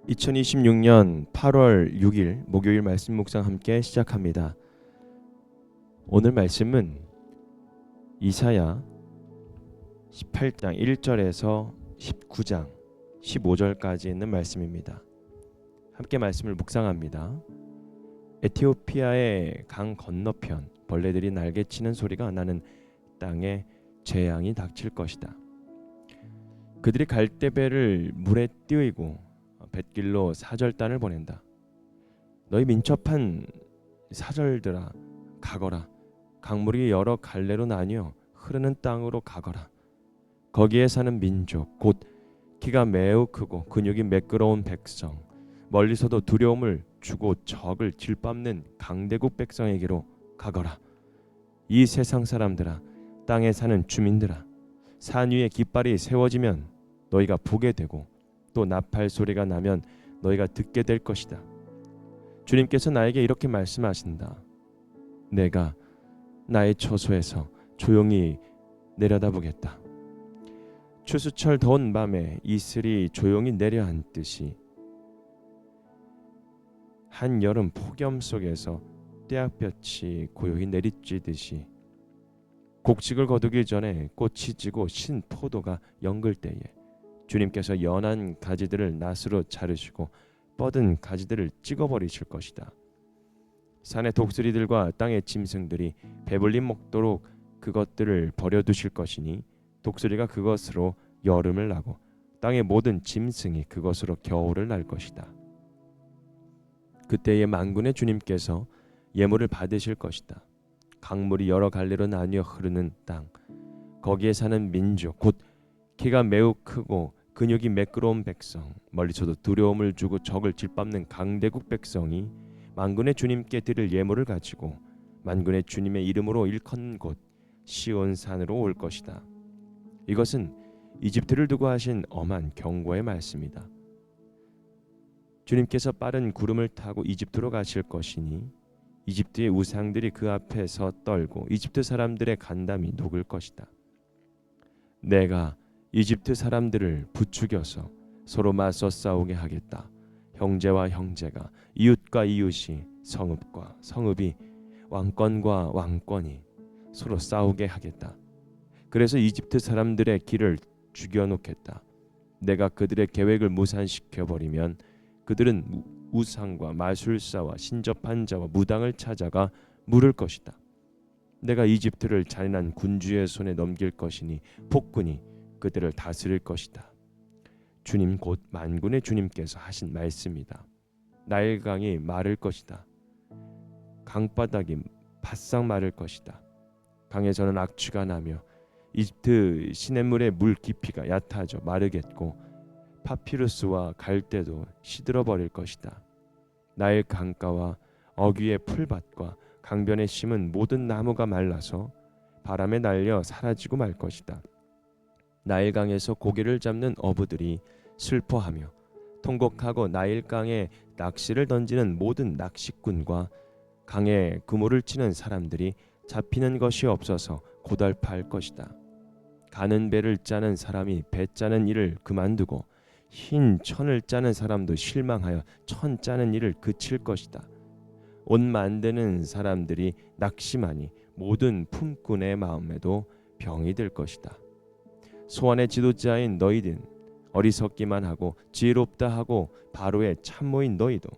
2026년 8월 6일 목요일 말씀 묵상 함께 시작합니다. 오늘 말씀은 이사야 18장 1절에서 19장 15절까지 있는 말씀입니다. 함께 말씀을 묵상합니다. 에티오피아의 강 건너편 벌레들이 날개치는 소리가 나는 땅에 재앙이 닥칠 것이다. 그들이 갈대배를 물에 띄우고 뱃길로 사절단을 보낸다. 너희 민첩한 사절들아 가거라. 강물이 여러 갈래로 나뉘어 흐르는 땅으로 가거라. 거기에 사는 민족 곧 키가 매우 크고 근육이 매끄러운 백성, 멀리서도 두려움을 주고 적을 질밟는 강대국 백성에게로 가거라. 이 세상 사람들아, 땅에 사는 주민들아, 산 위에 깃발이 세워지면 너희가 보게 되고 또 나팔 소리가 나면 너희가 듣게 될 것이다. 주님께서 나에게 이렇게 말씀하신다. 내가 나의 처소에서 조용히 내려다보겠다. 추수철 더운 밤에 이슬이 조용히 내려앉듯이 한여름 폭염 속에서 떼약볕이 고요히 내리쬐듯이 곡식을 거두기 전에 꽃이 지고 신 포도가 연글 때에 주님께서 연한 가지들을 낫으로 자르시고 뻗은 가지들을 찍어버리실 것이다. 산의 독수리들과 땅의 짐승들이 배불리 먹도록 그것들을 버려두실 것이니 독수리가 그것으로 여름을 나고 땅의 모든 짐승이 그것으로 겨울을 날 것이다. 그때에 만군의 주님께서 예물을 받으실 것이다. 강물이 여러 갈래로 나뉘어 흐르는 땅, 거기에 사는 민족 곧 키가 매우 크고 근육이 매끄러운 백성, 멀리서도 두려움을 주고 적을 짓밟는 강대국 백성이 만군의 주님께 드릴 예물을 가지고 만군의 주님의 이름으로 일컫는 곳 시온산으로 올 것이다. 이것은 이집트를 두고 하신 엄한 경고의 말씀이다. 주님께서 빠른 구름을 타고 이집트로 가실 것이니 이집트의 우상들이 그 앞에서 떨고 이집트 사람들의 간담이 녹을 것이다. 내가 이집트 사람들을 부추겨서 서로 맞서 싸우게 하겠다. 형제와 형제가, 이웃과 이웃이, 성읍과 성읍이, 왕권과 왕권이 서로 싸우게 하겠다. 그래서 이집트 사람들의 길을 죽여놓겠다. 내가 그들의 계획을 무산시켜버리면 그들은 우상과 마술사와 신접한 자와 무당을 찾아가 물을 것이다. 내가 이집트를 잔인한 군주의 손에 넘길 것이니 폭군이 그들을 다스릴 것이다. 주님 곧 만군의 주님께서 하신 말씀이다. 나일강이 마를 것이다. 강바닥이 바싹 마를 것이다. 강에서는 악취가 나며 이집트 시냇물의 물 깊이가 얕아져 마르겠고 파피루스와 갈대도 시들어 버릴 것이다. 나일 강가와 어귀의 풀밭과 강변에 심은 모든 나무가 말라서 바람에 날려 사라지고 말 것이다. 나일강에서 고기를 잡는 어부들이 슬퍼하며 통곡하고 나일강에 낚시를 던지는 모든 낚시꾼과 강에 그물을 치는 사람들이 잡히는 것이 없어서 고달파할 것이다. 가는 배를 짜는 사람이 배 짜는 일을 그만두고 흰 천을 짜는 사람도 실망하여 천 짜는 일을 그칠 것이다. 옷 만드는 사람들이 낙심하니 모든 품꾼의 마음에도 병이 들 것이다. 소환의 지도자인 너희든 어리석기만 하고 지혜롭다 하고 바로의 참모인 너희도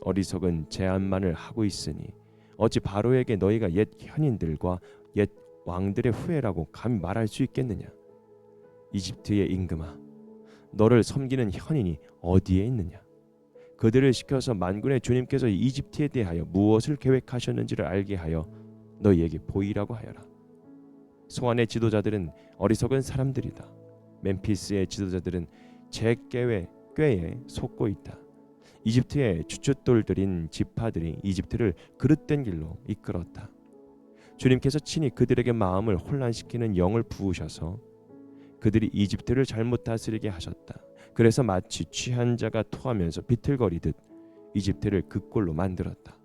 어리석은 제안만을 하고 있으니 어찌 바로에게 너희가 옛 현인들과 옛 왕들의 후예라고 감히 말할 수 있겠느냐? 이집트의 임금아, 너를 섬기는 현인이 어디에 있느냐? 그들을 시켜서 만군의 주님께서 이집트에 대하여 무엇을 계획하셨는지를 알게 하여 너희에게 보이라고 하여라. 소안의 지도자들은 어리석은 사람들이다. 멤피스의 지도자들은 제 꾀에 속고 있다. 이집트의 주춧돌들인 지파들이 이집트를 그릇된 길로 이끌었다. 주님께서 친히 그들에게 마음을 혼란시키는 영을 부으셔서 그들이 이집트를 잘못 다스리게 하셨다. 그래서 마치 취한 자가 토하면서 비틀거리듯 이집트를 그 꼴로 만들었다.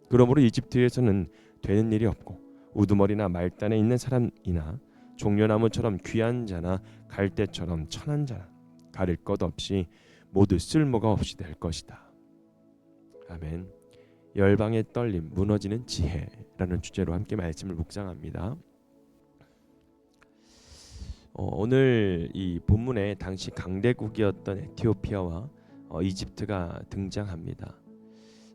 그러므로 이집트에서는 되는 일이 없고 우두머리나 말단에 있는 사람이나 종려나무처럼 귀한 자나 갈대처럼 천한 자나 가릴 것 없이 모두 쓸모가 없이 될 것이다. 아멘. 열방의 떨림, 무너지는 지혜라는 주제로 함께 말씀을 묵상합니다. 오늘 이 본문에 당시 강대국이었던 에티오피아와 이집트가 등장합니다.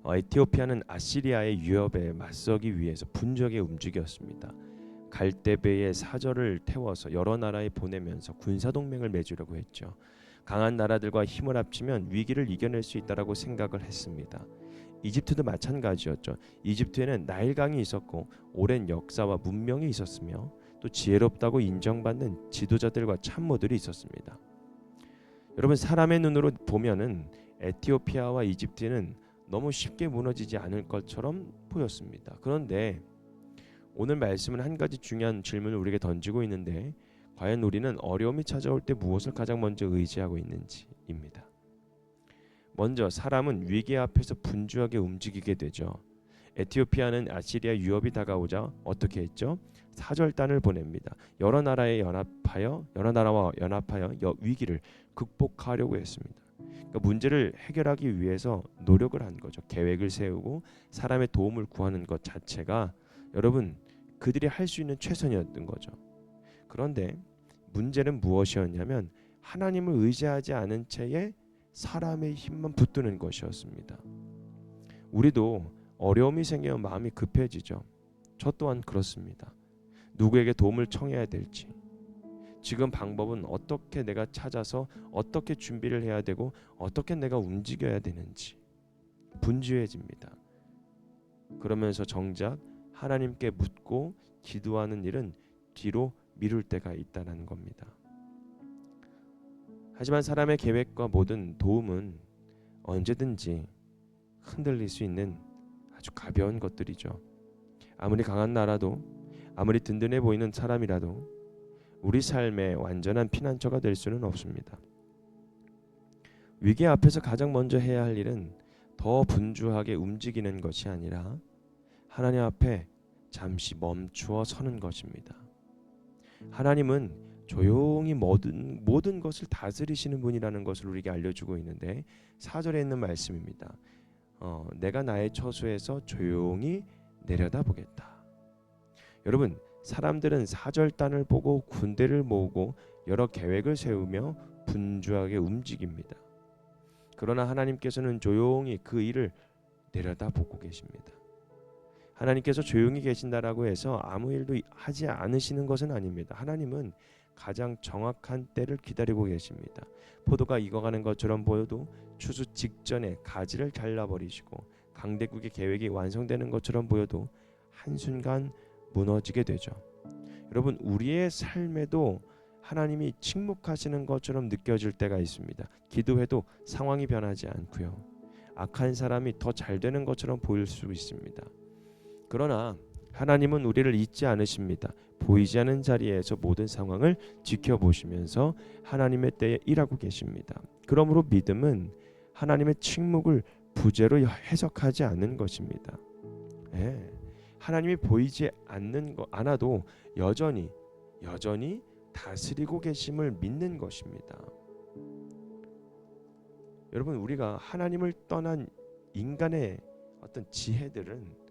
에티오피아는 아시리아의 위협에 맞서기 위해서 분주하게 움직였습니다. 갈대배에 사절을 태워서 여러 나라에 보내면서 군사동맹을 맺으려고 했죠. 강한 나라들과 힘을 합치면 위기를 이겨낼 수 있다라고 생각을 했습니다. 이집트도 마찬가지였죠. 이집트에는 나일강이 있었고 오랜 역사와 문명이 있었으며 또 지혜롭다고 인정받는 지도자들과 참모들이 있었습니다. 여러분, 사람의 눈으로 보면은 에티오피아와 이집트는 너무 쉽게 무너지지 않을 것처럼 보였습니다. 그런데 오늘 말씀은 한 가지 중요한 질문을 우리에게 던지고 있는데, 과연 우리는 어려움이 찾아올 때 무엇을 가장 먼저 의지하고 있는지입니다. 먼저 사람은 위기 앞에서 분주하게 움직이게 되죠. 에티오피아는 아시리아 유업이 다가오자 어떻게 했죠? 사절단을 보냅니다. 여러 나라와 연합하여 위기를 극복하려고 했습니다. 그러니까 문제를 해결하기 위해서 노력을 한 거죠. 계획을 세우고 사람의 도움을 구하는 것 자체가 여러분 그들이 할 수 있는 최선이었던 거죠. 그런데 문제는 무엇이었냐면 하나님을 의지하지 않은 채에 사람의 힘만 붙드는 것이었습니다. 우리도 어려움이 생기면 마음이 급해지죠. 저 또한 그렇습니다. 누구에게 도움을 청해야 될지, 지금 방법은 어떻게 내가 찾아서 어떻게 준비를 해야 되고 어떻게 내가 움직여야 되는지 분주해집니다. 그러면서 정작 하나님께 묻고 기도하는 일은 뒤로 미룰 때가 있다는 겁니다. 하지만 사람의 계획과 모든 도움은 언제든지 흔들릴 수 있는 아주 가벼운 것들이죠. 아무리 강한 나라도, 아무리 든든해 보이는 사람이라도 우리 삶의 완전한 피난처가 될 수는 없습니다. 위기 앞에서 가장 먼저 해야 할 일은 더 분주하게 움직이는 것이 아니라 하나님 앞에 잠시 멈추어 서는 것입니다. 하나님은 조용히 모든 것을 다스리시는 분이라는 것을 우리에게 알려주고 있는데 4절에 있는 말씀입니다. 내가 나의 처소에서 조용히 내려다보겠다. 여러분, 사람들은 사절단을 보고 군대를 모으고 여러 계획을 세우며 분주하게 움직입니다. 그러나 하나님께서는 조용히 그 일을 내려다보고 계십니다. 하나님께서 조용히 계신다라고 해서 아무 일도 하지 않으시는 것은 아닙니다. 하나님은 가장 정확한 때를 기다리고 계십니다. 포도가 익어가는 것처럼 보여도 추수 직전에 가지를 잘라버리시고 강대국의 계획이 완성되는 것처럼 보여도 한순간 무너지게 되죠. 여러분, 우리의 삶에도 하나님이 침묵하시는 것처럼 느껴질 때가 있습니다. 기도해도 상황이 변하지 않고요. 악한 사람이 더 잘 되는 것처럼 보일 수 있습니다. 그러나 하나님은 우리를 잊지 않으십니다. 보이지 않는 자리에서 모든 상황을 지켜보시면서 하나님의 때에 일하고 계십니다. 그러므로 믿음은 하나님의 침묵을 부재로 해석하지 않는 것입니다. 하나님이 보이지 않아도 여전히 다스리고 계심을 믿는 것입니다. 여러분, 우리가 하나님을 떠난 인간의 어떤 지혜들은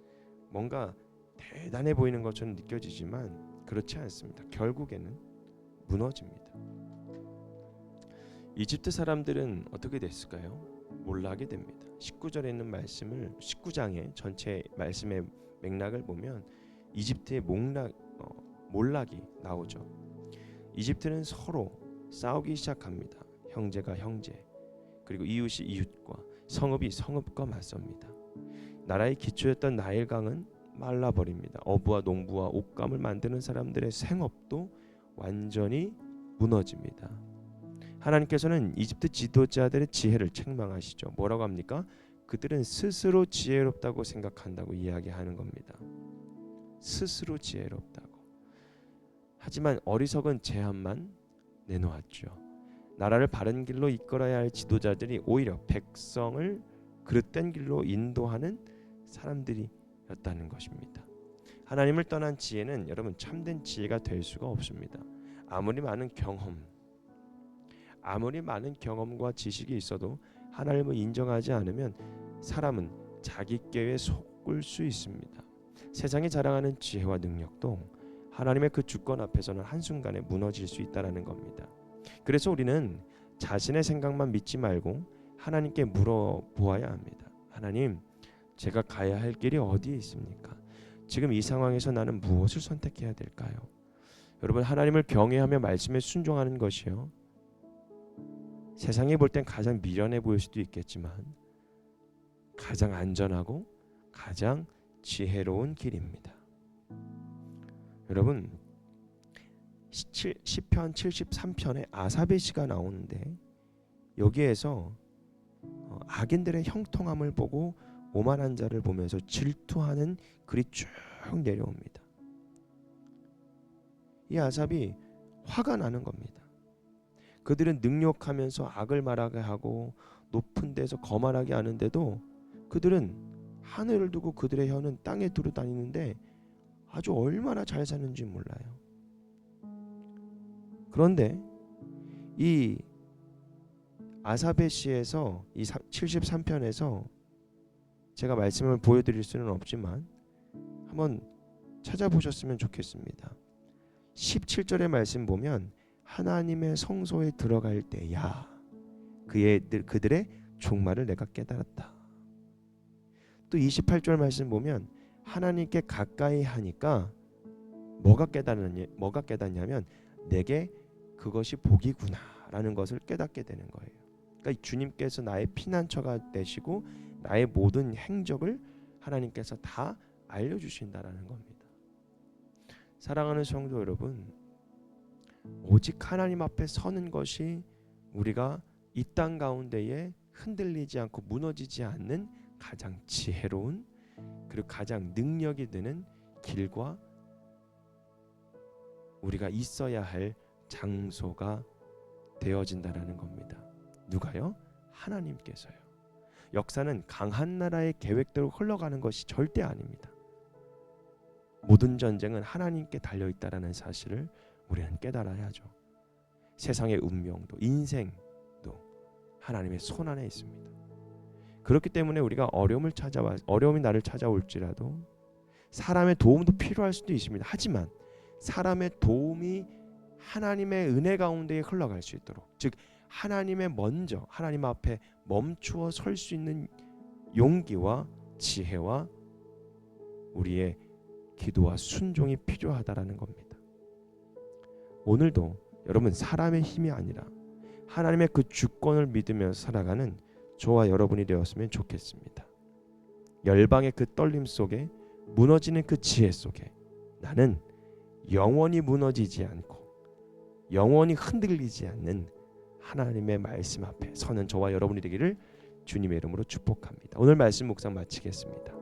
뭔가 대단해 보이는 것처럼 느껴지지만 그렇지 않습니다. 결국에는 무너집니다. 이집트 사람들은 어떻게 됐을까요? 몰락하게 됩니다. 19절에 있는 말씀을 19장의 전체 말씀의 맥락을 보면 이집트의 몰락이 나오죠. 이집트는 서로 싸우기 시작합니다. 형제가 형제, 그리고 이웃이 이웃과 성읍이 성읍과 맞섭니다. 나라의 기초였던 나일강은 말라버립니다. 어부와 농부와 옷감을 만드는 사람들의 생업도 완전히 무너집니다. 하나님께서는 이집트 지도자들의 지혜를 책망하시죠. 뭐라고 합니까? 그들은 스스로 지혜롭다고 생각한다고 이야기하는 겁니다. 스스로 지혜롭다고. 하지만 어리석은 제안만 내놓았죠. 나라를 바른 길로 이끌어야 할 지도자들이 오히려 백성을 그릇된 길로 인도하는 사람들이었다는 것입니다. 하나님을 떠난 지혜는 여러분 참된 지혜가 될 수가 없습니다. 아무리 많은 경험, 아무리 많은 경험과 지식이 있어도 하나님을 인정하지 않으면 사람은 자기 꾀에 속을 수 있습니다. 세상이 자랑하는 지혜와 능력도 하나님의 그 주권 앞에서는 한순간에 무너질 수 있다는 겁니다. 그래서 우리는 자신의 생각만 믿지 말고 하나님께 물어보아야 합니다. 하나님, 제가 가야 할 길이 어디에 있습니까? 지금 이 상황에서 나는 무엇을 선택해야 될까요? 여러분, 하나님을 경외하며 말씀에 순종하는 것이요, 세상이 볼 땐 가장 미련해 보일 수도 있겠지만 가장 안전하고 가장 지혜로운 길입니다. 여러분, 시편 73편에 아삽의 시가 나오는데 여기에서 악인들의 형통함을 보고 오만한 자를 보면서 질투하는 글이 쭉 내려옵니다. 이 아삽이 화가 나는 겁니다. 그들은 능욕하면서 악을 말하게 하고 높은 데서 거만하게 하는데도 그들은 하늘을 두고 그들의 혀는 땅에 두루 다니는데 아주 얼마나 잘 사는지 몰라요. 그런데 이 아삽의 시에서 이 73편에서 제가 말씀을 보여드릴 수는 없지만 한번 찾아보셨으면 좋겠습니다. 17절의 말씀 보면 하나님의 성소에 들어갈 때야 그들의 종말을 내가 깨달았다. 또 28절 말씀 보면 하나님께 가까이 하니까 뭐가 깨닫냐면 내게 그것이 복이구나 라는 것을 깨닫게 되는 거예요. 그러니까 주님께서 나의 피난처가 되시고 나의 모든 행적을 하나님께서 다 알려주신다라는 겁니다. 사랑하는 성도 여러분, 오직 하나님 앞에 서는 것이 우리가 이 땅 가운데에 흔들리지 않고 무너지지 않는 가장 지혜로운 그리고 가장 능력이 되는 길과 우리가 있어야 할 장소가 되어진다라는 겁니다. 누가요? 하나님께서요. 역사는 강한 나라의 계획대로 흘러가는 것이 절대 아닙니다. 모든 전쟁은 하나님께 달려있다라는 사실을 우리는 깨달아야죠. 세상의 운명도 인생도 하나님의 손 안에 있습니다. 그렇기 때문에 우리가 어려움이 나를 찾아올지라도 사람의 도움도 필요할 수도 있습니다. 하지만 사람의 도움이 하나님의 은혜 가운데 흘러갈 수 있도록, 즉 하나님 앞에 멈추어 설 수 있는 용기와 지혜와 우리의 기도와 순종이 필요하다라는 겁니다. 오늘도 여러분, 사람의 힘이 아니라 하나님의 그 주권을 믿으며 살아가는 저와 여러분이 되었으면 좋겠습니다. 열방의 그 떨림 속에, 무너지는 그 지혜 속에 나는 영원히 무너지지 않고 영원히 흔들리지 않는 하나님의 말씀 앞에 서는 저와 여러분이 되기를 주님의 이름으로 축복합니다. 오늘 말씀 묵상 마치겠습니다.